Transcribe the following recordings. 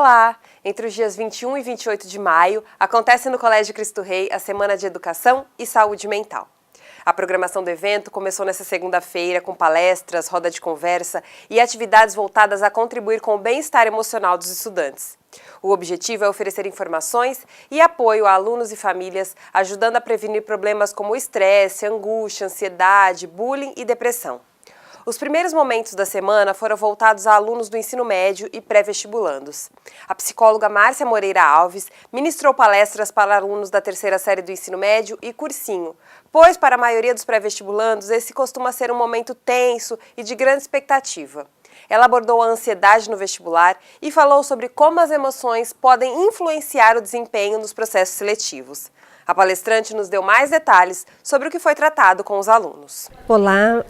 Olá! Entre os dias 21 e 28 de maio, acontece no Colégio Cristo Rei a Semana de Educação e Saúde Mental. A programação do evento começou nesta segunda-feira com palestras, roda de conversa e atividades voltadas a contribuir com o bem-estar emocional dos estudantes. O objetivo é oferecer informações e apoio a alunos e famílias, ajudando a prevenir problemas como estresse, angústia, ansiedade, bullying e depressão. Os primeiros momentos da semana foram voltados a alunos do ensino médio e pré-vestibulandos. A psicóloga Márcia Moreira Alves ministrou palestras para alunos da terceira série do ensino médio e cursinho, pois para a maioria dos pré-vestibulandos esse costuma ser um momento tenso e de grande expectativa. Ela abordou a ansiedade no vestibular e falou sobre como as emoções podem influenciar o desempenho nos processos seletivos. A palestrante nos deu mais detalhes sobre o que foi tratado com os alunos. Olá,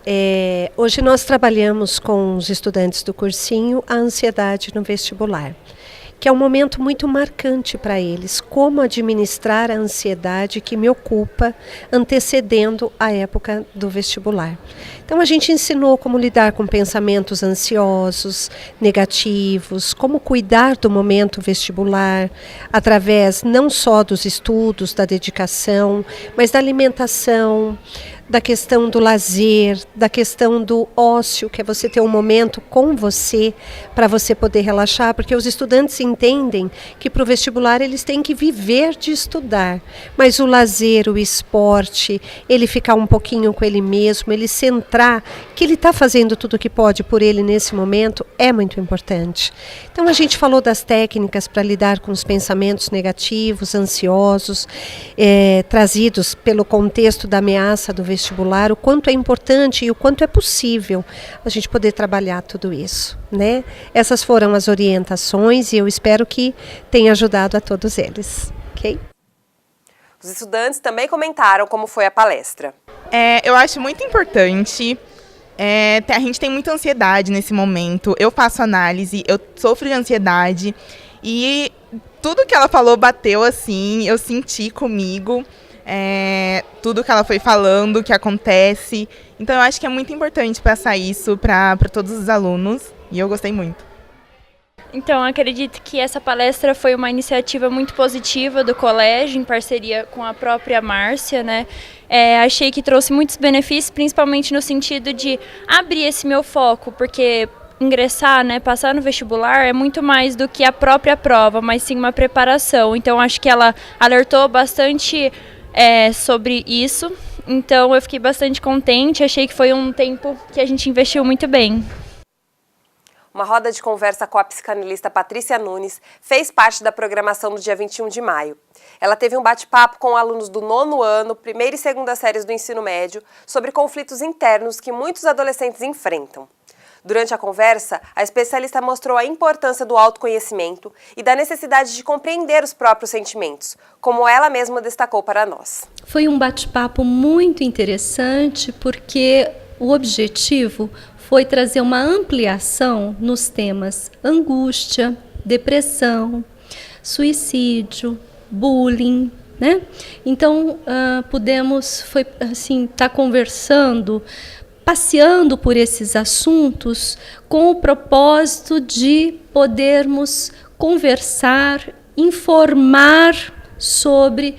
hoje nós trabalhamos com os estudantes do cursinho a ansiedade no vestibular, que é um momento muito marcante para eles, como administrar a ansiedade que me ocupa antecedendo a época do vestibular. Então a gente ensinou como lidar com pensamentos ansiosos, negativos, como cuidar do momento vestibular, através não só dos estudos, da dedicação, mas da alimentação, da questão do lazer, da questão do ócio, que é você ter um momento com você, para você poder relaxar, porque os estudantes entendem que para o vestibular eles têm que viver de estudar, mas o lazer, o esporte, ele ficar um pouquinho com ele mesmo, ele centrar que ele está fazendo tudo o que pode por ele nesse momento, é muito importante. Então a gente falou das técnicas para lidar com os pensamentos negativos, ansiosos, trazidos pelo contexto da ameaça do vestibular, o quanto é importante e o quanto é possível a gente poder trabalhar tudo isso, né? Essas foram as orientações e eu espero que tenha ajudado a todos eles, ok? Os estudantes também comentaram como foi a palestra. Eu acho muito importante, a gente tem muita ansiedade nesse momento, eu faço análise, eu sofro de ansiedade e tudo que ela falou bateu assim, eu senti comigo. Tudo que ela foi falando, que acontece. Então eu acho que é muito importante passar isso para todos os alunos e eu gostei muito. Então, acredito que essa palestra foi uma iniciativa muito positiva do colégio, em parceria com a própria Márcia, né? Achei que trouxe muitos benefícios, principalmente no sentido de abrir esse meu foco, porque ingressar, né, passar no vestibular é muito mais do que a própria prova, mas sim uma preparação. Então, acho que ela alertou bastante sobre isso, então eu fiquei bastante contente, achei que foi um tempo que a gente investiu muito bem. Uma roda de conversa com a psicanalista Patrícia Nunes fez parte da programação do dia 21 de maio. Ela teve um bate-papo com alunos do 9º ano, primeira e segunda séries do ensino médio, sobre conflitos internos que muitos adolescentes enfrentam. Durante a conversa, a especialista mostrou a importância do autoconhecimento e da necessidade de compreender os próprios sentimentos, como ela mesma destacou para nós. Foi um bate-papo muito interessante porque o objetivo foi trazer uma ampliação nos temas angústia, depressão, suicídio, bullying, né? Então, pudemos estar conversando, passeando por esses assuntos com o propósito de podermos conversar, informar sobre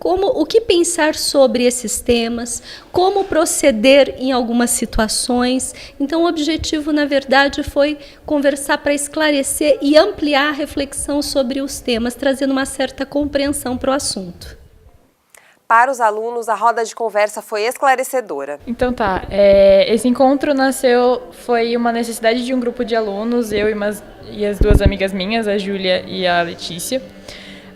o que pensar sobre esses temas, como proceder em algumas situações. Então, o objetivo, na verdade, foi conversar para esclarecer e ampliar a reflexão sobre os temas, trazendo uma certa compreensão para o assunto. Para os alunos, a roda de conversa foi esclarecedora. Então esse encontro foi uma necessidade de um grupo de alunos, eu e as duas amigas minhas, a Júlia e a Letícia.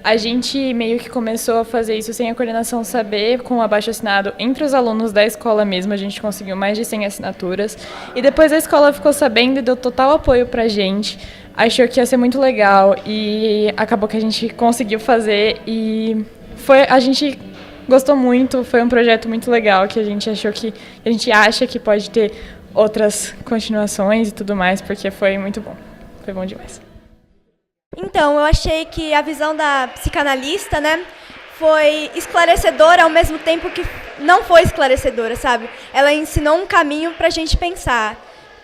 A gente meio que começou a fazer isso sem a coordenação saber, com o abaixo-assinado entre os alunos da escola mesmo, a gente conseguiu mais de 100 assinaturas. E depois a escola ficou sabendo e deu total apoio pra gente, achou que ia ser muito legal e acabou que a gente conseguiu fazer e a gente gostou muito, foi um projeto muito legal que a gente acha que pode ter outras continuações e tudo mais, porque foi muito bom, foi bom demais. Então, eu achei que a visão da psicanalista, né, foi esclarecedora ao mesmo tempo que não foi esclarecedora, sabe? Ela ensinou um caminho para a gente pensar.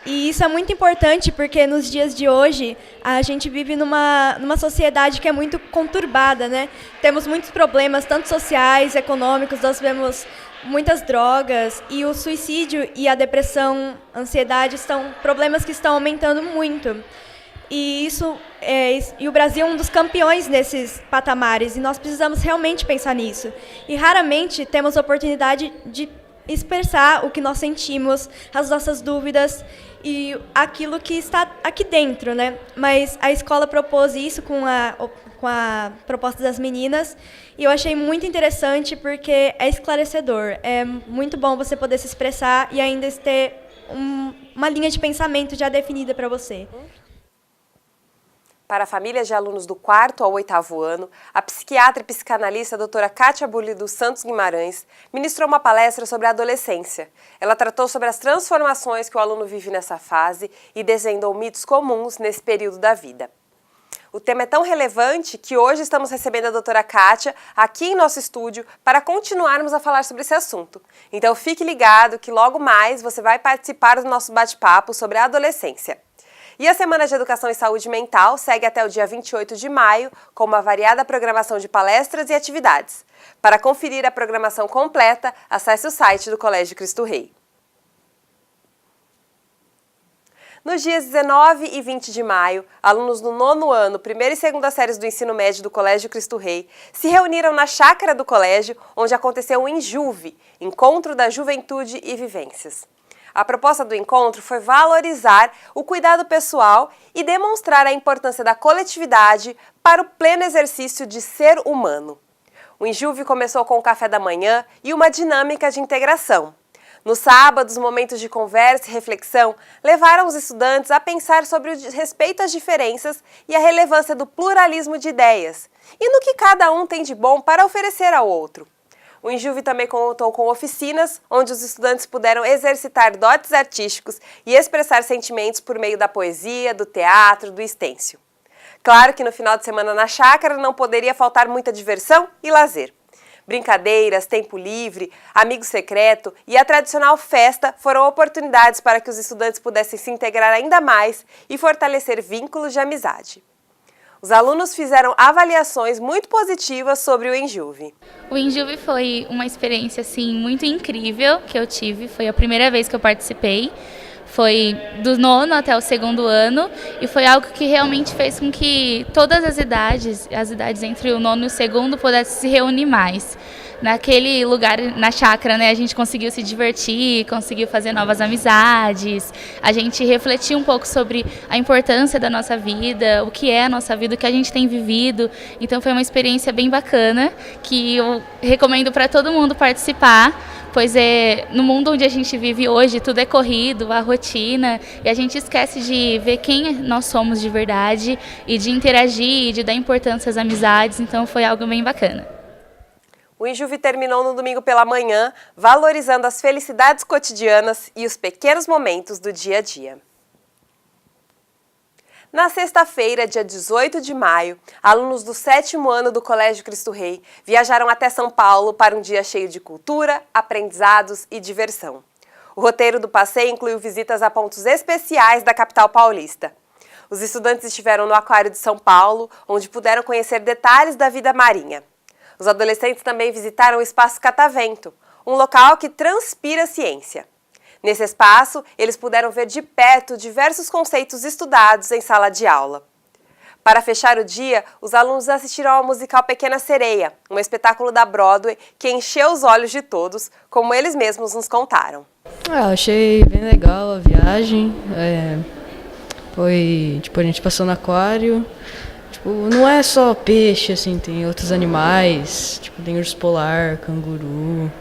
E isso é muito importante porque nos dias de hoje a gente vive numa sociedade que é muito conturbada, né? Temos muitos problemas, tanto sociais, econômicos, nós vemos muitas drogas e o suicídio e a depressão, a ansiedade são problemas que estão aumentando muito. E o Brasil é um dos campeões nesses patamares e nós precisamos realmente pensar nisso. E raramente temos a oportunidade de expressar o que nós sentimos, as nossas dúvidas e aquilo que está aqui dentro, né? Mas a escola propôs isso com a proposta das meninas e eu achei muito interessante porque é esclarecedor. É muito bom você poder se expressar e ainda ter uma linha de pensamento já definida para você. Para famílias de alunos do 4º ao 8º ano, a psiquiatra e psicanalista a doutora Kátia Burli dos Santos Guimarães ministrou uma palestra sobre a adolescência. Ela tratou sobre as transformações que o aluno vive nessa fase e desvendou mitos comuns nesse período da vida. O tema é tão relevante que hoje estamos recebendo a doutora Kátia aqui em nosso estúdio para continuarmos a falar sobre esse assunto. Então fique ligado que logo mais você vai participar do nosso bate-papo sobre a adolescência. E a Semana de Educação e Saúde Mental segue até o dia 28 de maio com uma variada programação de palestras e atividades. Para conferir a programação completa, acesse o site do Colégio Cristo Rei. Nos dias 19 e 20 de maio, alunos do 9º ano, 1ª e 2ª séries do ensino médio do Colégio Cristo Rei se reuniram na chácara do colégio, onde aconteceu o Enjuve, Encontro da Juventude e Vivências. A proposta do encontro foi valorizar o cuidado pessoal e demonstrar a importância da coletividade para o pleno exercício de ser humano. O Enjuve começou com o café da manhã e uma dinâmica de integração. No sábado, os momentos de conversa e reflexão levaram os estudantes a pensar sobre o respeito às diferenças e a relevância do pluralismo de ideias e no que cada um tem de bom para oferecer ao outro. O Enjuve também contou com oficinas, onde os estudantes puderam exercitar dotes artísticos e expressar sentimentos por meio da poesia, do teatro, do estêncil. Claro que no final de semana na chácara não poderia faltar muita diversão e lazer. Brincadeiras, tempo livre, amigo secreto e a tradicional festa foram oportunidades para que os estudantes pudessem se integrar ainda mais e fortalecer vínculos de amizade. Os alunos fizeram avaliações muito positivas sobre o Enjuve. O Enjuve foi uma experiência assim, muito incrível que eu tive. Foi a primeira vez que eu participei. Foi do 9º até o 2º ano e foi algo que realmente fez com que todas as idades entre o 9º e o 2º pudessem se reunir mais. Naquele lugar, na chácara, né, a gente conseguiu se divertir, conseguiu fazer novas amizades, a gente refletiu um pouco sobre a importância da nossa vida, o que é a nossa vida, o que a gente tem vivido. Então foi uma experiência bem bacana, que eu recomendo para todo mundo participar, pois no mundo onde a gente vive hoje, tudo é corrido, a rotina, e a gente esquece de ver quem nós somos de verdade, e de interagir, e de dar importância às amizades, então foi algo bem bacana. O Enjuve terminou no domingo pela manhã, valorizando as felicidades cotidianas e os pequenos momentos do dia a dia. Na sexta-feira, dia 18 de maio, alunos do 7º ano do Colégio Cristo Rei viajaram até São Paulo para um dia cheio de cultura, aprendizados e diversão. O roteiro do passeio incluiu visitas a pontos especiais da capital paulista. Os estudantes estiveram no Aquário de São Paulo, onde puderam conhecer detalhes da vida marinha. Os adolescentes também visitaram o Espaço Catavento, um local que transpira ciência. Nesse espaço, eles puderam ver de perto diversos conceitos estudados em sala de aula. Para fechar o dia, os alunos assistiram ao musical Pequena Sereia, um espetáculo da Broadway que encheu os olhos de todos, como eles mesmos nos contaram. Achei bem legal a viagem. A gente passou no aquário. Não é só peixe, assim, tem outros animais, tem urso polar, canguru.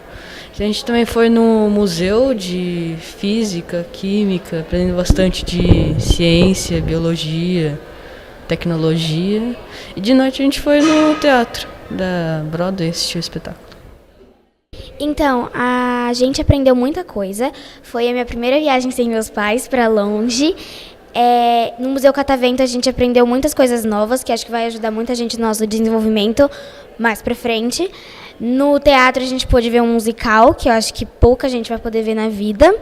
A gente também foi no museu de física, química, aprendendo bastante de ciência, biologia, tecnologia. E de noite a gente foi no teatro da Broadway assistir o espetáculo. Então, a gente aprendeu muita coisa. Foi a minha primeira viagem sem meus pais para longe. No Museu Catavento a gente aprendeu muitas coisas novas, que acho que vai ajudar muita gente no nosso desenvolvimento mais pra frente. No teatro a gente pôde ver um musical, que eu acho que pouca gente vai poder ver na vida.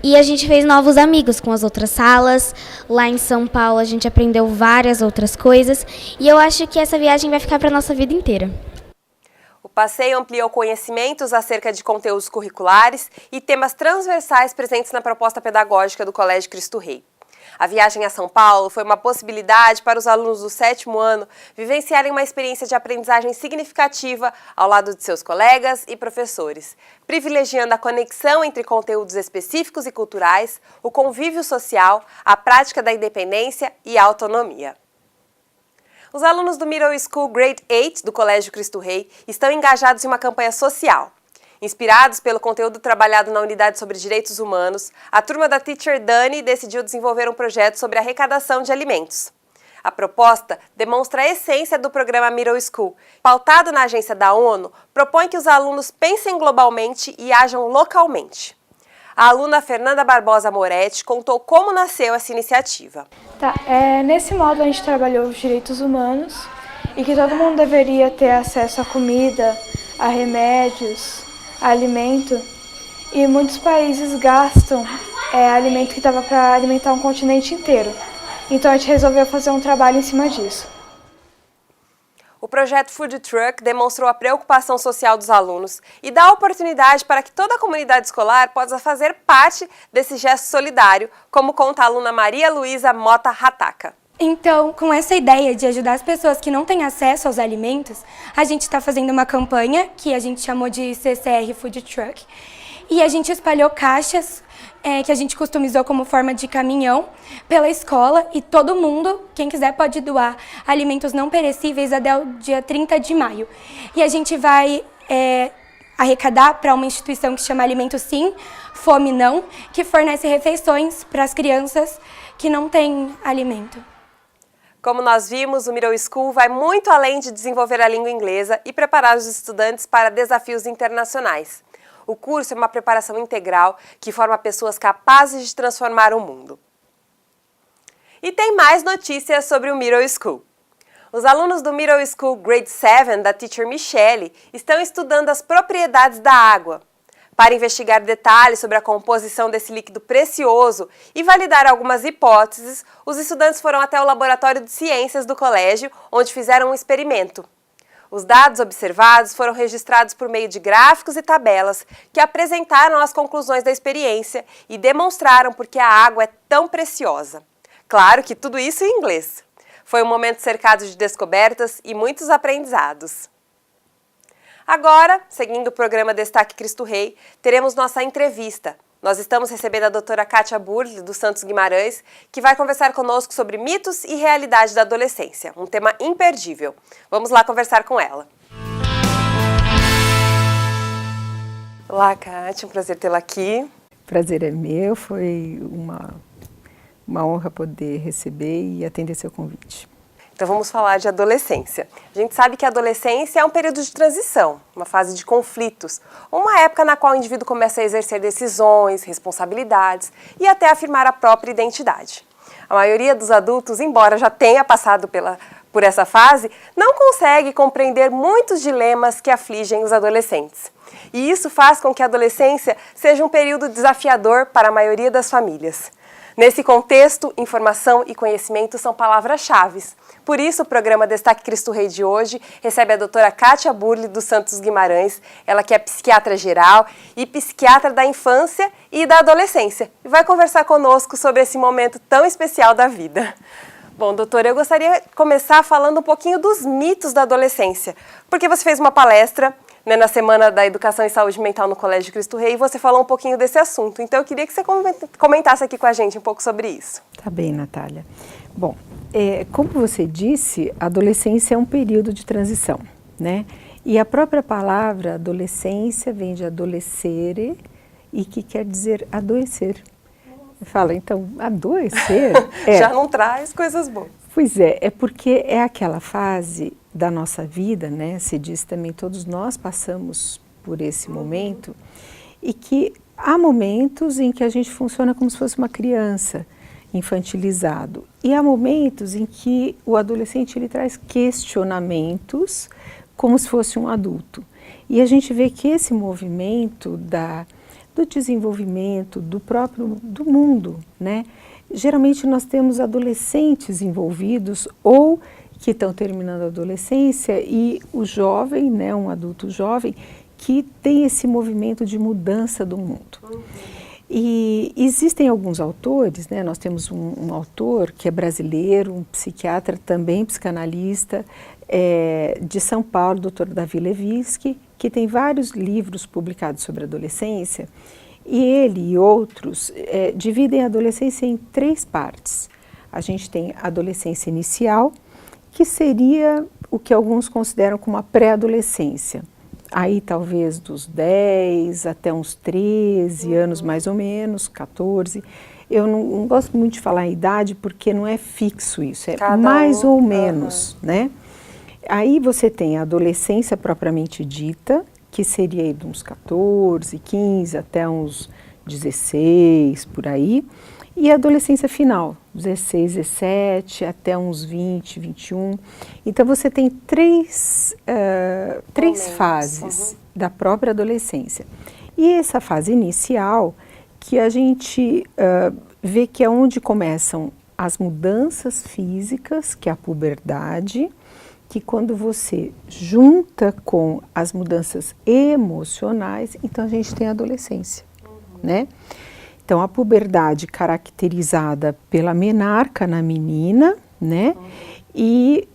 E a gente fez novos amigos com as outras salas. Lá em São Paulo a gente aprendeu várias outras coisas. E eu acho que essa viagem vai ficar para a nossa vida inteira. O passeio ampliou conhecimentos acerca de conteúdos curriculares e temas transversais presentes na proposta pedagógica do Colégio Cristo Rei. A viagem a São Paulo foi uma possibilidade para os alunos do 7º ano vivenciarem uma experiência de aprendizagem significativa ao lado de seus colegas e professores, privilegiando a conexão entre conteúdos específicos e culturais, o convívio social, a prática da independência e a autonomia. Os alunos do Middle School Grade 8 do Colégio Cristo Rei estão engajados em uma campanha social. Inspirados pelo conteúdo trabalhado na Unidade sobre Direitos Humanos, a turma da Teacher Dani decidiu desenvolver um projeto sobre arrecadação de alimentos. A proposta demonstra a essência do programa Middle School. Pautado na agência da ONU, propõe que os alunos pensem globalmente e ajam localmente. A aluna Fernanda Barbosa Moretti contou como nasceu essa iniciativa. Nesse modo a gente trabalhou os direitos humanos e que todo mundo deveria ter acesso a comida, a remédios, alimento, e muitos países gastam alimento que dava para alimentar um continente inteiro. Então a gente resolveu fazer um trabalho em cima disso. O projeto Food Truck demonstrou a preocupação social dos alunos e dá oportunidade para que toda a comunidade escolar possa fazer parte desse gesto solidário, como conta a aluna Maria Luísa Mota Rataka. Então, com essa ideia de ajudar as pessoas que não têm acesso aos alimentos, a gente está fazendo uma campanha que a gente chamou de CCR Food Truck. E a gente espalhou caixas que a gente customizou como forma de caminhão pela escola, e todo mundo, quem quiser, pode doar alimentos não perecíveis até o dia 30 de maio. E a gente vai arrecadar para uma instituição que se chama Alimento Sim, Fome Não, que fornece refeições para as crianças que não têm alimento. Como nós vimos, o Middle School vai muito além de desenvolver a língua inglesa e preparar os estudantes para desafios internacionais. O curso é uma preparação integral que forma pessoas capazes de transformar o mundo. E tem mais notícias sobre o Middle School. Os alunos do Middle School Grade 7 da Teacher Michele estão estudando as propriedades da água. Para investigar detalhes sobre a composição desse líquido precioso e validar algumas hipóteses, os estudantes foram até o Laboratório de Ciências do colégio, onde fizeram um experimento. Os dados observados foram registrados por meio de gráficos e tabelas que apresentaram as conclusões da experiência e demonstraram por que a água é tão preciosa. Claro que tudo isso em inglês. Foi um momento cercado de descobertas e muitos aprendizados. Agora, seguindo o programa Destaque Cristo Rei, teremos nossa entrevista. Nós estamos recebendo a doutora Kátia Burli, do Santos Guimarães, que vai conversar conosco sobre mitos e realidade da adolescência, um tema imperdível. Vamos lá conversar com ela. Olá, Kátia, um prazer tê-la aqui. Prazer é meu, foi uma honra poder receber e atender seu convite. Então vamos falar de adolescência. A gente sabe que a adolescência é um período de transição, uma fase de conflitos, uma época na qual o indivíduo começa a exercer decisões, responsabilidades e até afirmar a própria identidade. A maioria dos adultos, embora já tenha passado por essa fase, não consegue compreender muitos dilemas que afligem os adolescentes. E isso faz com que a adolescência seja um período desafiador para a maioria das famílias. Nesse contexto, informação e conhecimento são palavras-chave. Por isso, o programa Destaque Cristo Rei de hoje recebe a doutora Kátia Burli, do Santos Guimarães, ela que é psiquiatra geral e psiquiatra da infância e da adolescência, e vai conversar conosco sobre esse momento tão especial da vida. Bom, doutora, eu gostaria de começar falando um pouquinho dos mitos da adolescência, porque você fez uma palestra na Semana da Educação e Saúde Mental no Colégio Cristo Rei, e você falou um pouquinho desse assunto. Então, eu queria que você comentasse aqui com a gente um pouco sobre isso. Tá bem, Natália. Bom, como você disse, a adolescência é um período de transição, né? E a própria palavra adolescência vem de adolescere e que quer dizer adoecer. Fala, então, adoecer? Já não traz coisas boas. Pois é porque é aquela fase da nossa vida, né? Se diz também, todos nós passamos por esse momento, e que há momentos em que a gente funciona como se fosse uma criança, infantilizado. E há momentos em que o adolescente ele traz questionamentos como se fosse um adulto. E a gente vê que esse movimento do desenvolvimento do mundo, né? Geralmente nós temos adolescentes envolvidos ou que estão terminando a adolescência e o jovem, né, um adulto jovem, que tem esse movimento de mudança do mundo. E existem alguns autores, né? Nós temos um autor que é brasileiro, um psiquiatra também psicanalista, de São Paulo, Dr. Davi Levitsky, que tem vários livros publicados sobre adolescência, e ele e outros dividem a adolescência em 3 partes. A gente tem a adolescência inicial, que seria o que alguns consideram como a pré-adolescência. Aí talvez dos 10 até uns 13 anos mais ou menos, 14. Eu não gosto muito de falar em idade porque não é fixo isso, é mais ou menos, né? Aí você tem a adolescência propriamente dita, que seria aí de uns 14, 15 até uns 16, por aí. E a adolescência final, 16, 17, até uns 20, 21. Então você tem três fases da própria adolescência. E essa fase inicial, que a gente vê que é onde começam as mudanças físicas, que é a puberdade, que quando você junta com as mudanças emocionais, então a gente tem a adolescência, né? Então, a puberdade caracterizada pela menarca na menina, né? E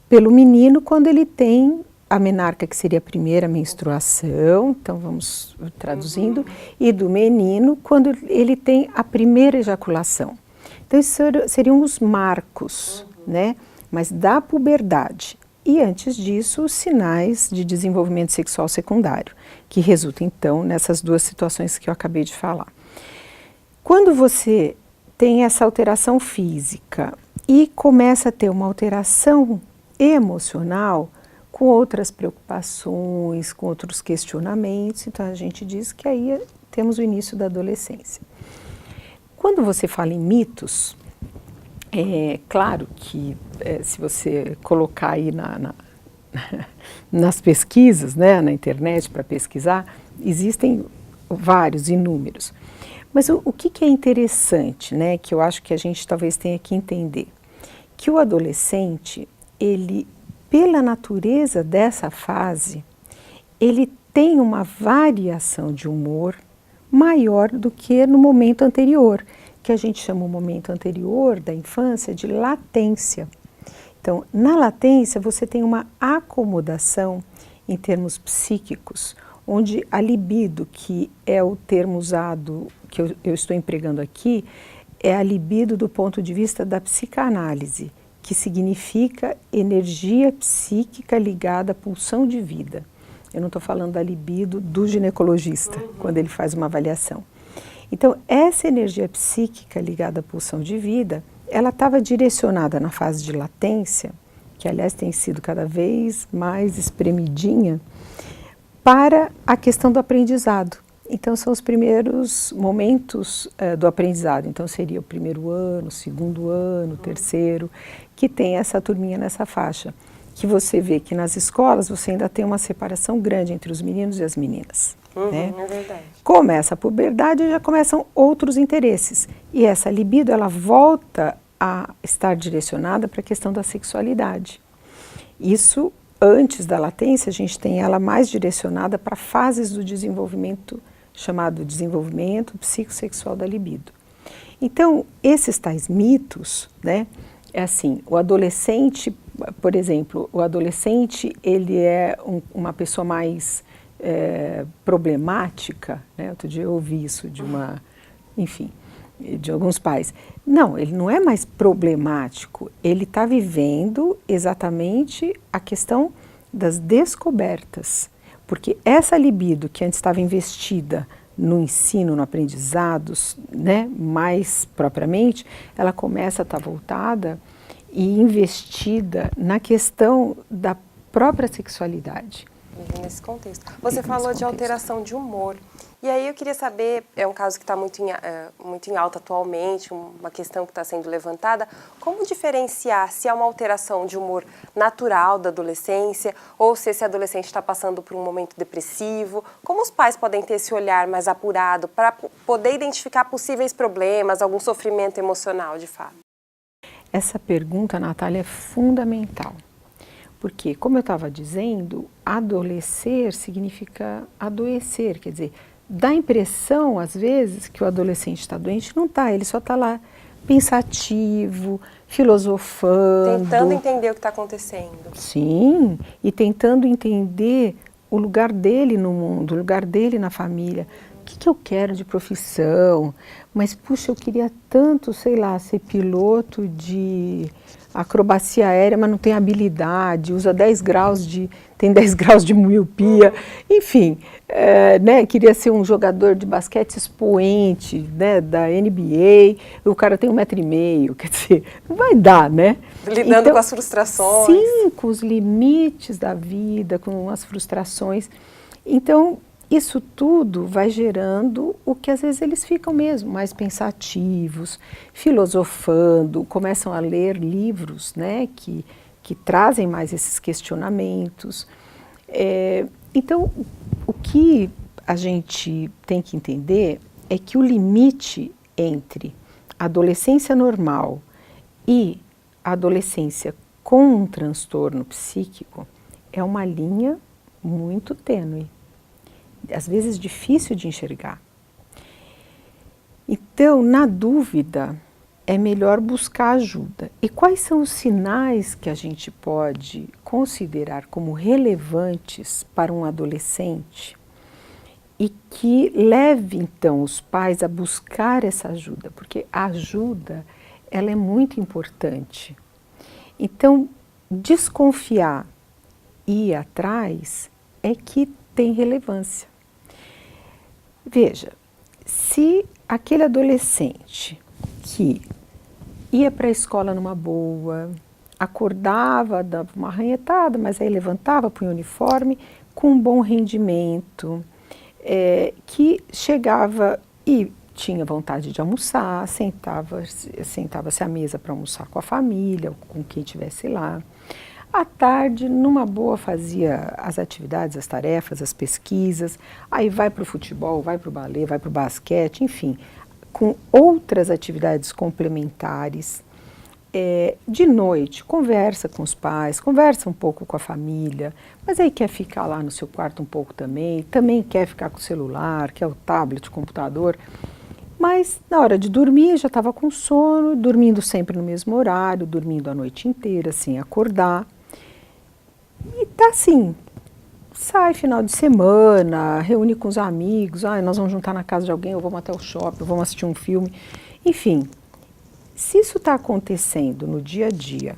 pelo menino quando ele tem a menarca, que seria a primeira menstruação, então vamos traduzindo, e do menino quando ele tem a primeira ejaculação. Então, esses seriam os marcos, né? Mas da puberdade. E antes disso, os sinais de desenvolvimento sexual secundário, que resultam então nessas 2 situações que eu acabei de falar. Quando você tem essa alteração física e começa a ter uma alteração emocional, com outras preocupações, com outros questionamentos, então a gente diz que aí temos o início da adolescência. Quando você fala em mitos, é claro que se você colocar aí nas pesquisas, né, na internet para pesquisar, existem vários, inúmeros. Mas o que é interessante, né, que eu acho que a gente talvez tenha que entender, que o adolescente, ele, pela natureza dessa fase, ele tem uma variação de humor maior do que no momento anterior, que a gente chama o momento anterior da infância de latência. Então, na latência você tem uma acomodação em termos psíquicos, onde a libido, que é o termo usado, que eu estou empregando aqui, é a libido do ponto de vista da psicanálise, que significa energia psíquica ligada à pulsão de vida. Eu não estou falando da libido do ginecologista, quando ele faz uma avaliação. Então, essa energia psíquica ligada à pulsão de vida, ela estava direcionada na fase de latência, que aliás tem sido cada vez mais espremidinha, para a questão do aprendizado. Então, são os primeiros momentos do aprendizado. Então, seria o primeiro ano, o segundo ano, o terceiro, que tem essa turminha nessa faixa. Que você vê que nas escolas você ainda tem uma separação grande entre os meninos e as meninas. Né? É verdade. Começa a puberdade e já começam outros interesses. E essa libido, ela volta a estar direcionada para a questão da sexualidade. Isso, antes da latência, a gente tem ela mais direcionada para fases do desenvolvimento, chamado desenvolvimento psicossexual da libido. Então, esses tais mitos, né, é assim, o adolescente, por exemplo, o adolescente, ele é uma pessoa mais problemática, né? Outro dia eu ouvi isso de de alguns pais. Não, ele não é mais problemático, ele está vivendo exatamente a questão das descobertas, porque essa libido que antes estava investida no ensino, no aprendizado, né, mais propriamente, ela começa a estar voltada e investida na questão da própria sexualidade. vive nesse contexto. Você falou de alteração de humor. E aí eu queria saber, é um caso que está muito em alta atualmente, uma questão que está sendo levantada, como diferenciar se é uma alteração de humor natural da adolescência ou se esse adolescente está passando por um momento depressivo? Como os pais podem ter esse olhar mais apurado para poder identificar possíveis problemas, algum sofrimento emocional de fato? Essa pergunta, Natália, é fundamental. Porque, como eu estava dizendo, adolecer significa adoecer, quer dizer, dá a impressão, às vezes, que o adolescente está doente, não está, ele só está lá pensativo, filosofando. Tentando entender o que está acontecendo. Sim, e tentando entender o lugar dele no mundo, o lugar dele na família. O que eu quero de profissão? Mas, puxa, eu queria tanto, sei lá, ser piloto de acrobacia aérea, mas não tem habilidade, usa 10 graus tem 10 graus de miopia, enfim, né, queria ser um jogador de basquete expoente, né, da NBA, o cara tem 1,5 m, quer dizer, não vai dar, né? Lidando então, com as frustrações. Sim, com os limites da vida, com as frustrações. Então, isso tudo vai gerando o que às vezes eles ficam mesmo mais pensativos, filosofando, começam a ler livros, né, que trazem mais esses questionamentos. Então, o que a gente tem que entender é que o limite entre a adolescência normal e a adolescência com um transtorno psíquico é uma linha muito tênue. Às vezes difícil de enxergar. Então, na dúvida, é melhor buscar ajuda. E quais são os sinais que a gente pode considerar como relevantes para um adolescente e que leve, então, os pais a buscar essa ajuda? Porque a ajuda, ela é muito importante. Então, desconfiar e ir atrás é que tem relevância. Veja, se aquele adolescente que ia para a escola numa boa, acordava, dava uma arranhetada, mas aí levantava, punha o uniforme, com um bom rendimento, que chegava e tinha vontade de almoçar, sentava-se à mesa para almoçar com a família, com quem estivesse lá. À tarde, numa boa, fazia as atividades, as tarefas, as pesquisas, aí vai para o futebol, vai para o balé, vai para o basquete, enfim, com outras atividades complementares. De noite, conversa com os pais, conversa um pouco com a família, mas aí quer ficar lá no seu quarto um pouco também quer ficar com o celular, quer o tablet, o computador. Mas na hora de dormir já estava com sono, dormindo sempre no mesmo horário, dormindo a noite inteira sem acordar. E tá assim, sai final de semana, reúne com os amigos, nós vamos juntar na casa de alguém, ou vamos até o shopping, ou vamos assistir um filme. Enfim, se isso está acontecendo no dia a dia,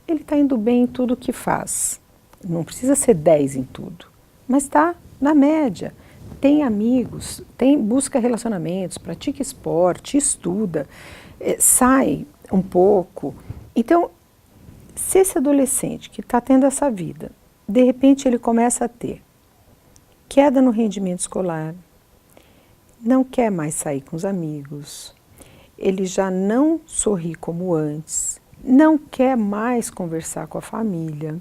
ele está indo bem em tudo que faz. Não precisa ser 10 em tudo, mas está na média. Tem amigos, busca relacionamentos, pratica esporte, estuda, sai um pouco. Então, se esse adolescente que está tendo essa vida, de repente ele começa a ter queda no rendimento escolar, não quer mais sair com os amigos, ele já não sorri como antes, não quer mais conversar com a família,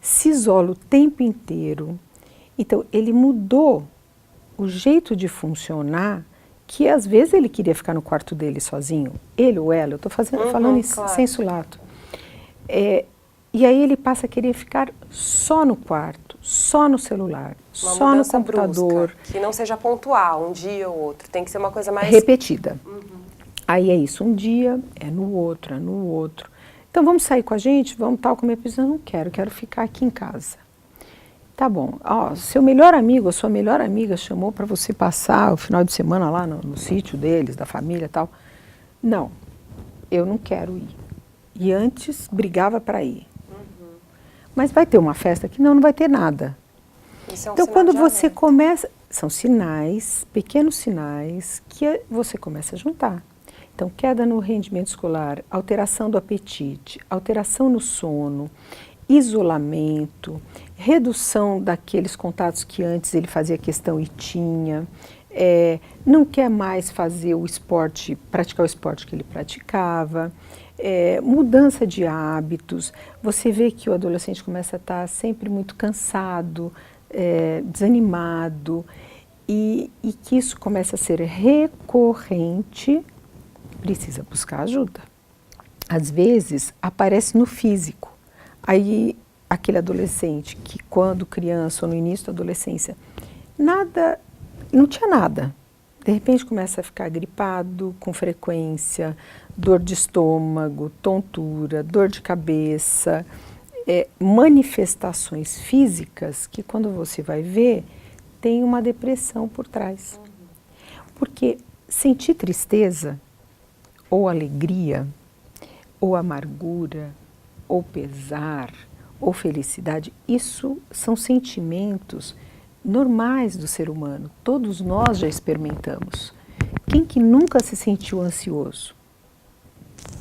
se isola o tempo inteiro. Então, ele mudou o jeito de funcionar, que às vezes ele queria ficar no quarto dele sozinho, ele ou ela, eu estou falando em senso lato. E aí ele passa a querer ficar só no quarto, só no celular, só no computador. Brusca, que não seja pontual, um dia ou outro, tem que ser uma coisa mais... repetida. Aí é isso, um dia, é no outro, é no outro. Então vamos sair com a gente, vamos comer pizza, não quero ficar aqui em casa. Tá bom, seu melhor amigo ou sua melhor amiga chamou para você passar o final de semana lá no sítio deles, da família e tal. Não, eu não quero ir. E antes brigava para ir. Mas vai ter uma festa aqui? Não vai ter nada. Isso é um então, sinal quando de você alerta. começa... São sinais, pequenos sinais, que você começa a juntar. Então, queda no rendimento escolar, alteração do apetite, alteração no sono, isolamento, redução daqueles contatos que antes ele fazia questão e tinha, não quer mais fazer o esporte, praticar o esporte que ele praticava, mudança de hábitos. Você vê que o adolescente começa a estar sempre muito cansado, desanimado, e que isso começa a ser recorrente, precisa buscar ajuda. Às vezes aparece no físico. Aí aquele adolescente que quando criança ou no início da adolescência, não tinha nada. De repente começa a ficar gripado com frequência, dor de estômago, tontura, dor de cabeça, manifestações físicas que quando você vai ver, tem uma depressão por trás. Porque sentir tristeza, ou alegria, ou amargura, ou pesar, ou felicidade, isso são sentimentos normais do ser humano. Todos nós já experimentamos. Quem que nunca se sentiu ansioso?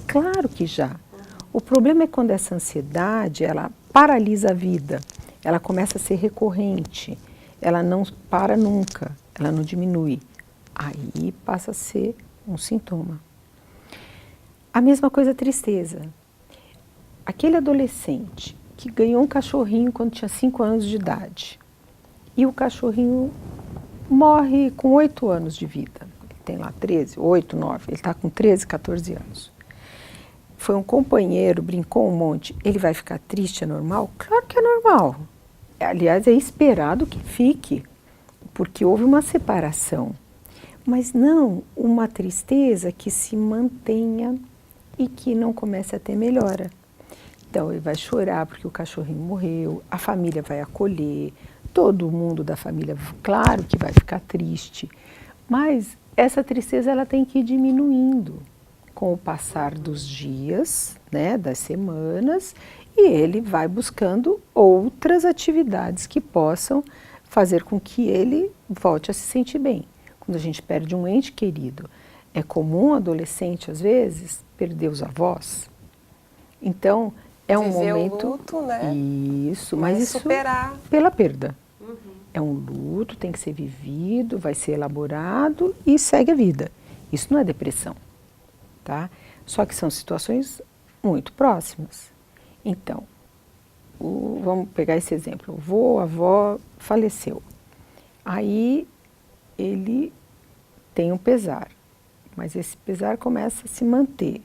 Claro que já. O problema é quando essa ansiedade, ela paralisa a vida, ela começa a ser recorrente, ela não para nunca, ela não diminui. Aí passa a ser um sintoma. A mesma coisa a tristeza. Aquele adolescente que ganhou um cachorrinho quando tinha 5 anos de idade e o cachorrinho morre com 8 anos de vida. Ele tem lá 13, 8, 9, ele está com 13, 14 anos. Foi um companheiro, brincou um monte, ele vai ficar triste, é normal? Claro que é normal. Aliás, é esperado que fique, porque houve uma separação. Mas não uma tristeza que se mantenha e que não comece a ter melhora. Então, ele vai chorar porque o cachorrinho morreu, a família vai acolher, todo mundo da família, claro que vai ficar triste, mas essa tristeza ela tem que ir diminuindo com o passar dos dias, né, das semanas, e ele vai buscando outras atividades que possam fazer com que ele volte a se sentir bem. Quando a gente perde um ente querido, é comum adolescente, às vezes, perder os avós. Então, é um momento... o luto, né? Isso, mas isso superar. Pela perda. É um luto, tem que ser vivido, vai ser elaborado e segue a vida. Isso não é depressão, tá? Só que são situações muito próximas. Então, vamos pegar esse exemplo. O avô, a avó faleceu. Aí, ele tem um pesar, mas esse pesar começa a se manter.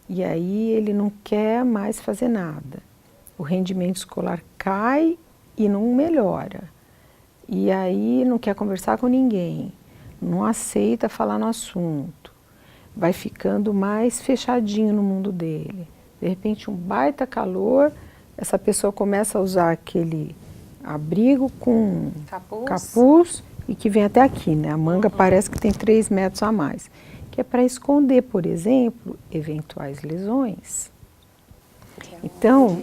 E aí ele não quer mais fazer nada. O rendimento escolar cai e não melhora. E aí não quer conversar com ninguém, não aceita falar no assunto. Vai ficando mais fechadinho no mundo dele. De repente um baita calor, essa pessoa começa a usar aquele abrigo com capuz e que vem até aqui, né? A manga parece que tem 3 metros a mais. Que é para esconder, por exemplo, eventuais lesões. Então,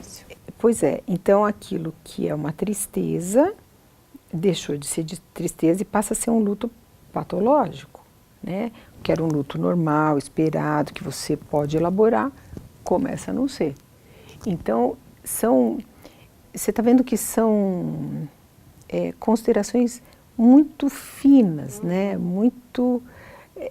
pois é, então aquilo que é uma tristeza, deixou de ser de tristeza e passa a ser um luto patológico, né? Que era um luto normal, esperado, que você pode elaborar, começa a não ser. Então, você está vendo que são considerações muito finas, né?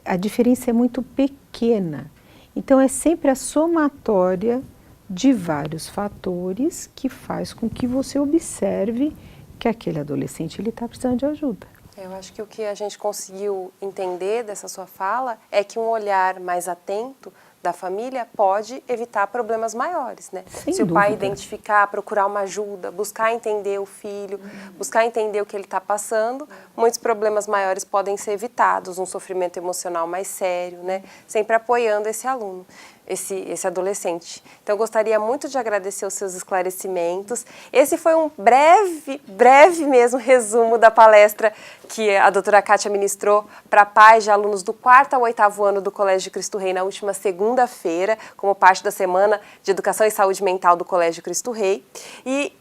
A diferença é muito pequena. Então, é sempre a somatória de vários fatores que faz com que você observe que aquele adolescente está precisando de ajuda. Eu acho que o que a gente conseguiu entender dessa sua fala é que um olhar mais atento da família pode evitar problemas maiores, né? Se o pai identificar, procurar uma ajuda, buscar entender o filho, buscar entender o que ele está passando, muitos problemas maiores podem ser evitados, um sofrimento emocional mais sério, né? Sempre apoiando esse aluno, esse adolescente. Então, eu gostaria muito de agradecer os seus esclarecimentos. Esse foi um breve mesmo resumo da palestra que a doutora Kátia ministrou para pais de alunos do 4º ao 8º ano do Colégio Cristo Rei na última segunda-feira, como parte da Semana de Educação e Saúde Mental do Colégio Cristo Rei. E,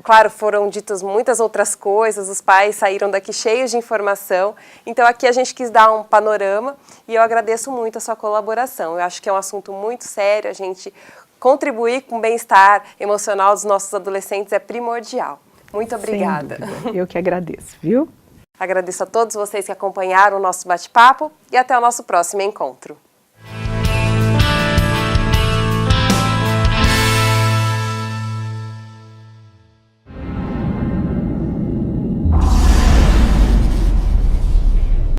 claro, foram ditas muitas outras coisas, os pais saíram daqui cheios de informação. Então, aqui a gente quis dar um panorama e eu agradeço muito a sua colaboração. Eu acho que é um assunto muito sério, a gente contribuir com o bem-estar emocional dos nossos adolescentes é primordial. Muito obrigada. Sem dúvida. Eu que agradeço, viu? Agradeço a todos vocês que acompanharam o nosso bate-papo e até o nosso próximo encontro.